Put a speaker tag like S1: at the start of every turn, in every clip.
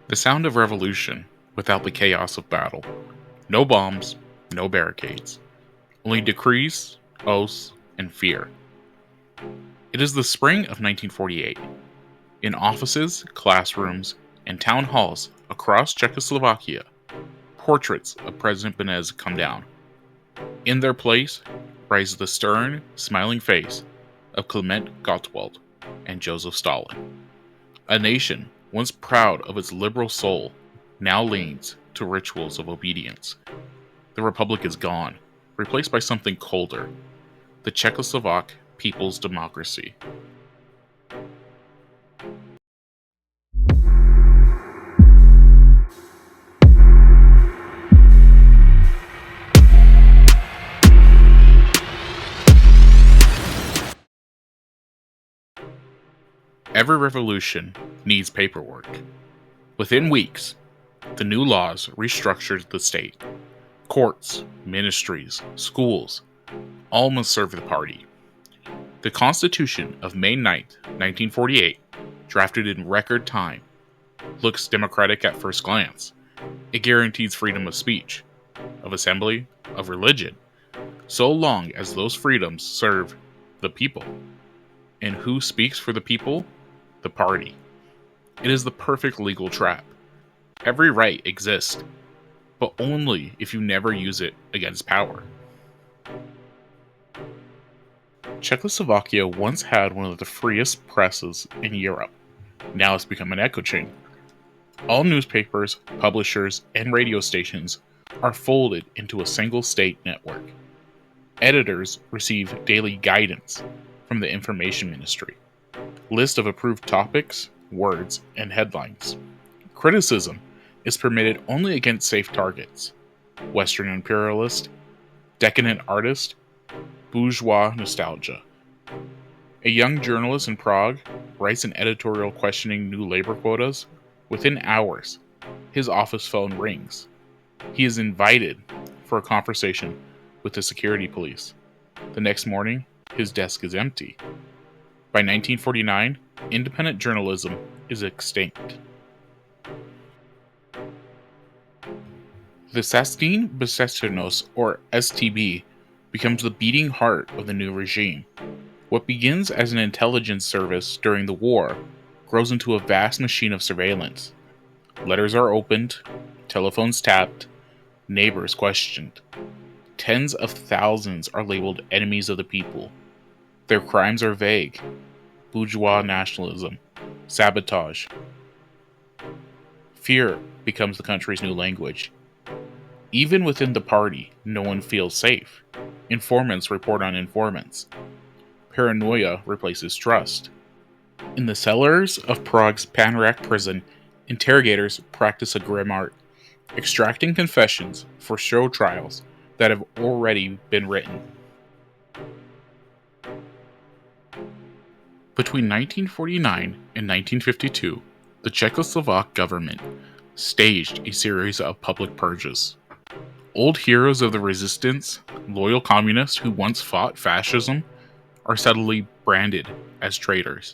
S1: The sound of revolution without the chaos of battle. No bombs, no barricades. Only decrees, oaths, and fear. It is the spring of 1948. In offices, classrooms, and town halls across Czechoslovakia, portraits of President Beneš come down. In their place rises the stern, smiling face of Klement Gottwald and Joseph Stalin. A nation once proud of its liberal soul now leans to rituals of obedience. The republic is gone, replaced by something colder, the Czechoslovak People's Democracy. Every revolution needs paperwork. Within weeks, the new laws restructured the state. Courts, ministries, schools, all must serve the party. The Constitution of May 9th, 1948, drafted in record time, looks democratic at first glance. It guarantees freedom of speech, of assembly, of religion, so long as those freedoms serve the people. And who speaks for the people? The party. It is the perfect legal trap. Every right exists, but only if you never use it against power. Czechoslovakia once had one of the freest presses in Europe. Now it's become an echo chamber. All newspapers, publishers, and radio stations are folded into a single state network. Editors receive daily guidance from the Information Ministry. List of approved topics, words, and headlines. Criticism is permitted only against safe targets: Western imperialist, decadent artist, bourgeois nostalgia. A young journalist in Prague writes an editorial questioning new labor quotas. Within hours, his office phone rings. He is invited for a conversation with the security police. The next morning, his desk is empty. By 1949, independent journalism is extinct. The Sastin Besesternos, or STB, becomes the beating heart of the new regime. What begins as an intelligence service during the war grows into a vast machine of surveillance. Letters are opened, telephones tapped, neighbors questioned. Tens of thousands are labeled enemies of the people. Their crimes are vague: bourgeois nationalism, sabotage. Fear becomes the country's new language. Even within the party, no one feels safe. Informants report on informants. Paranoia replaces trust. In the cellars of Prague's Panrak prison, interrogators practice a grim art, extracting confessions for show trials that have already been written. Between 1949 and 1952, the Czechoslovak government staged a series of public purges. Old heroes of the resistance, loyal communists who once fought fascism, are suddenly branded as traitors.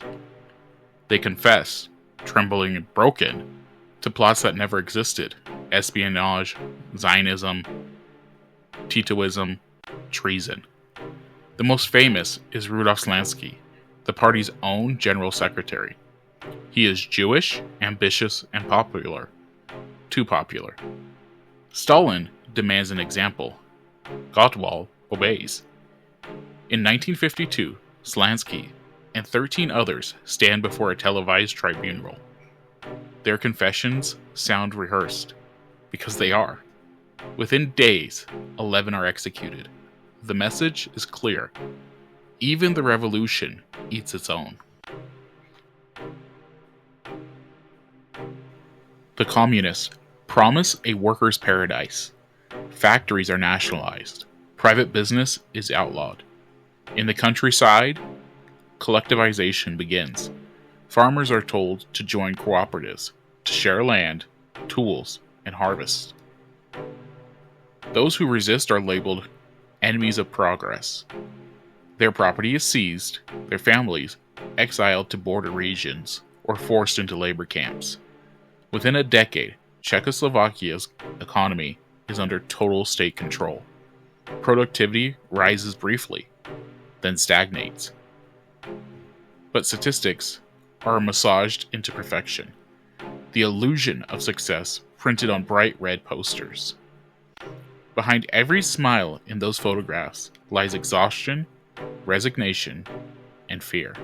S1: They confess, trembling and broken, to plots that never existed: espionage, Zionism, Titoism, treason. The most famous is Rudolf Slansky, the party's own general secretary. He is Jewish, ambitious, and popular. Too popular. Stalin demands an example. Gottwald obeys. In 1952, Slansky and 13 others stand before a televised tribunal. Their confessions sound rehearsed, because they are. Within days, 11 are executed. The message is clear. Even the revolution eats its own. The communists promise a workers' paradise. Factories are nationalized. Private business is outlawed. In the countryside, collectivization begins. Farmers are told to join cooperatives, to share land, tools, and harvest. Those who resist are labeled enemies of progress. Their property is seized, their families exiled to border regions or forced into labor camps. Within a decade, Czechoslovakia's economy is under total state control. Productivity rises briefly, then stagnates. But statistics are massaged into perfection. The illusion of success printed on bright red posters. Behind every smile in those photographs lies exhaustion, resignation, and fear.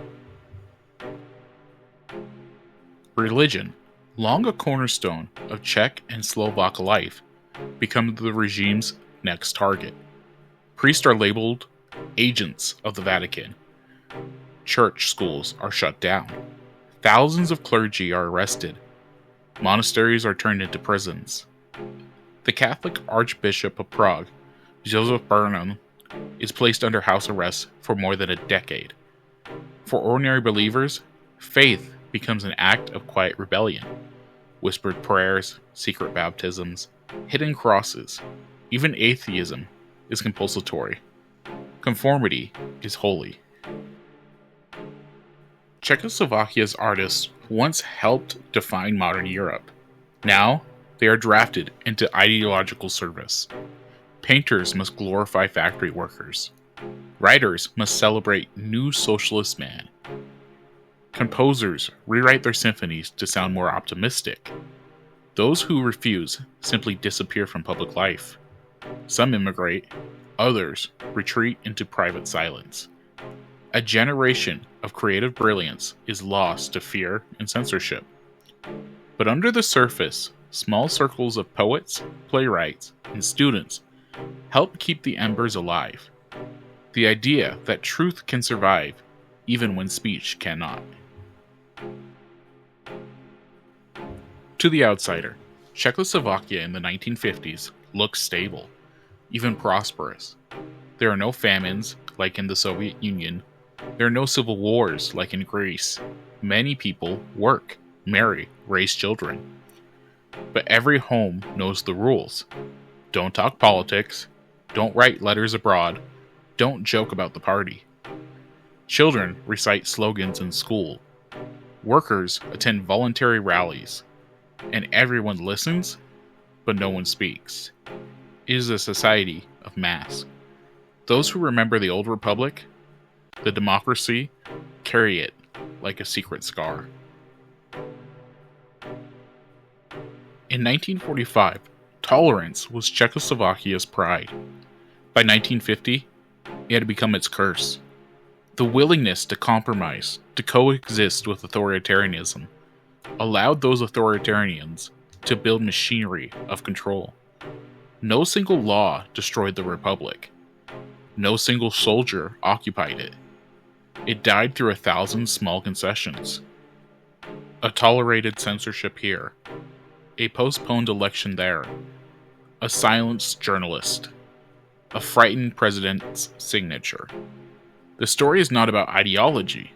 S1: Religion, long a cornerstone of Czech and Slovak life, becomes the regime's next target. Priests are labeled agents of the Vatican. Church schools are shut down. Thousands of clergy are arrested. Monasteries are turned into prisons. The Catholic Archbishop of Prague, Joseph Burnham, is placed under house arrest for more than a decade. For ordinary believers, faith becomes an act of quiet rebellion. Whispered prayers, secret baptisms, hidden crosses, even atheism is compulsory. Conformity is holy. Czechoslovakia's artists once helped define modern Europe. Now, they are drafted into ideological service. Painters must glorify factory workers. Writers must celebrate new socialist man. Composers rewrite their symphonies to sound more optimistic. Those who refuse simply disappear from public life. Some immigrate, others retreat into private silence. A generation of creative brilliance is lost to fear and censorship. But under the surface, small circles of poets, playwrights, and students help keep the embers alive. The idea that truth can survive even when speech cannot. To the outsider, Czechoslovakia in the 1950s looks stable, even prosperous. There are no famines like in the Soviet Union. There are no civil wars like in Greece. Many people work, marry, raise children. But every home knows the rules. Don't talk politics. Don't write letters abroad. Don't joke about the party. Children recite slogans in school. Workers attend voluntary rallies. And everyone listens, but no one speaks. It is a society of masks. Those who remember the old republic, the democracy, carry it like a secret scar. In 1945, tolerance was Czechoslovakia's pride. By 1950, it had become its curse. The willingness to compromise, to coexist with authoritarianism, allowed those authoritarians to build machinery of control. No single law destroyed the republic. No single soldier occupied it. It died through 1,000 small concessions. A tolerated censorship here. A postponed election there. A silenced journalist. A frightened president's signature. The story is not about ideology.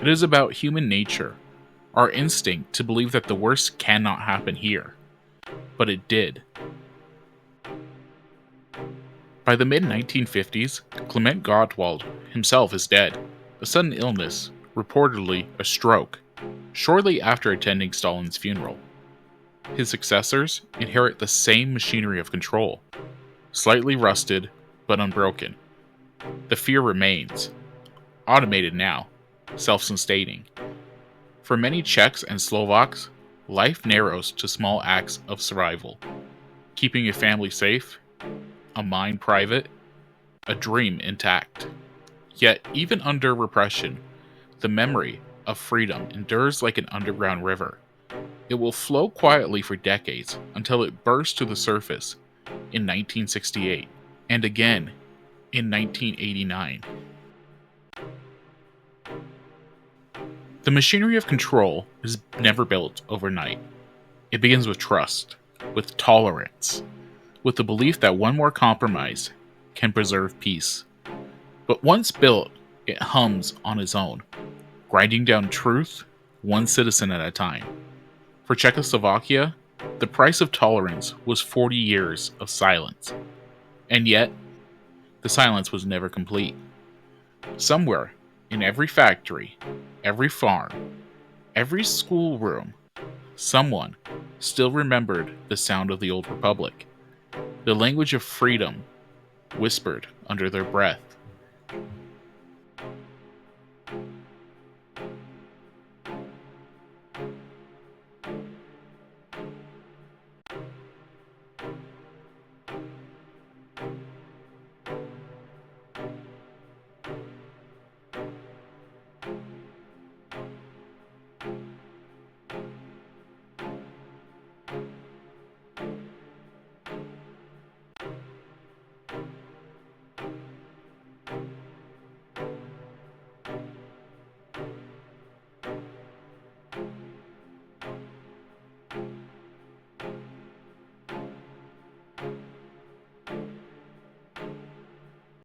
S1: It is about human nature, our instinct to believe that the worst cannot happen here. But it did. By the mid-1950s, Klement Gottwald himself is dead. A sudden illness, reportedly a stroke, shortly after attending Stalin's funeral. His successors inherit the same machinery of control, slightly rusted but unbroken. The fear remains, automated now, self-sustaining. For many Czechs and Slovaks, life narrows to small acts of survival, keeping a family safe, a mind private, a dream intact. Yet, even under repression, the memory of freedom endures like an underground river. It will flow quietly for decades until it bursts to the surface in 1968 and again in 1989. The machinery of control is never built overnight. It begins with trust, with tolerance, with the belief that one more compromise can preserve peace. But once built, it hums on its own, grinding down truth one citizen at a time. For Czechoslovakia, the price of tolerance was 40 years of silence. And yet, the silence was never complete. Somewhere, in every factory, every farm, every schoolroom, someone still remembered the sound of the old republic, the language of freedom whispered under their breath.